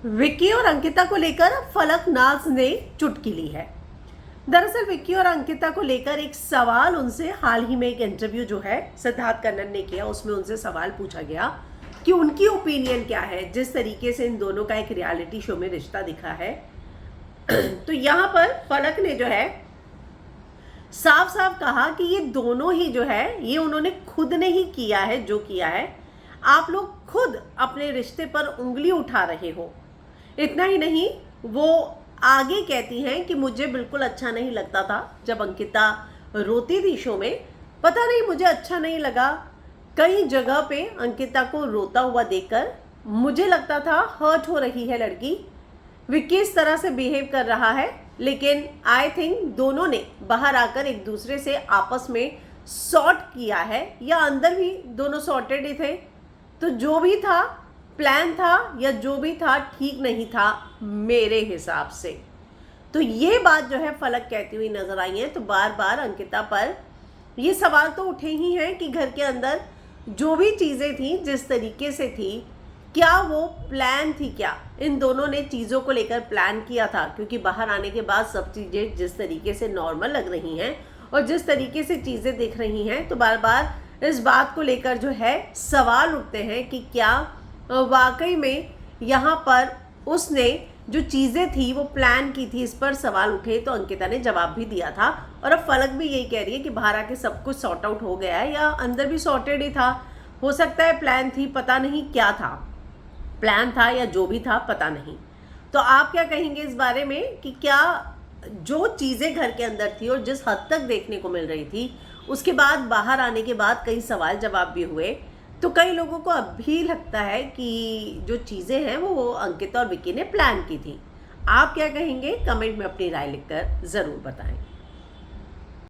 विक्की और अंकिता को लेकर अब फलक नाज ने चुटकी ली है। दरअसल विक्की और अंकिता को लेकर एक सवाल उनसे हाल ही में एक इंटरव्यू जो है सिद्धार्थ कन्नन ने किया, उसमें उनसे सवाल पूछा गया कि उनकी ओपिनियन क्या है जिस तरीके से इन दोनों का एक रियलिटी शो में रिश्ता दिखा है। तो यहाँ पर फलक ने जो है साफ साफ कहा कि ये दोनों ही जो है ये उन्होंने खुद ने ही किया है, जो किया है आप लोग खुद अपने रिश्ते पर उंगली उठा रहे हो। इतना ही नहीं, वो आगे कहती हैं कि मुझे बिल्कुल अच्छा नहीं लगता था जब अंकिता रोती थी शो में। पता नहीं, मुझे अच्छा नहीं लगा। कई जगह पे अंकिता को रोता हुआ देखकर मुझे लगता था हर्ट हो रही है लड़की, विक्की इस तरह से बिहेव कर रहा है। लेकिन आई थिंक दोनों ने बाहर आकर एक दूसरे से आपस में सॉर्ट किया है, या अंदर भी दोनों सॉर्टेड ही थे। तो जो भी था प्लान था या जो भी था ठीक नहीं था मेरे हिसाब से। तो ये बात जो है फलक कहती हुई नजर आई है। तो बार बार अंकिता पर ये सवाल तो उठे ही हैं कि घर के अंदर जो भी चीज़ें थी जिस तरीके से थी, क्या वो प्लान थी, क्या इन दोनों ने चीज़ों को लेकर प्लान किया था? क्योंकि बाहर आने के बाद सब चीज़ें जिस तरीके से नॉर्मल लग रही हैं और जिस तरीके से चीज़ें दिख रही हैं, तो बार बार इस बात को लेकर जो है सवाल उठते हैं कि क्या वाकई में यहाँ पर उसने जो चीज़ें थी वो प्लान की थी। इस पर सवाल उठे तो अंकिता ने जवाब भी दिया था, और अब फलक भी यही कह रही है कि बाहर आके सब कुछ सॉर्ट आउट हो गया है, या अंदर भी सॉर्टेड ही था। हो सकता है प्लान थी, पता नहीं क्या था, प्लान था या जो भी था पता नहीं। तो आप क्या कहेंगे इस बारे में कि क्या जो चीज़ें घर के अंदर थी और जिस हद तक देखने को मिल रही थी, उसके बाद बाहर आने के बाद कई सवाल जवाब भी हुए, तो कई लोगों को अब भी लगता है कि जो चीज़ें हैं वो अंकिता और विक्की ने प्लान की थी। आप क्या कहेंगे? कमेंट में अपनी राय लिखकर ज़रूर बताएं।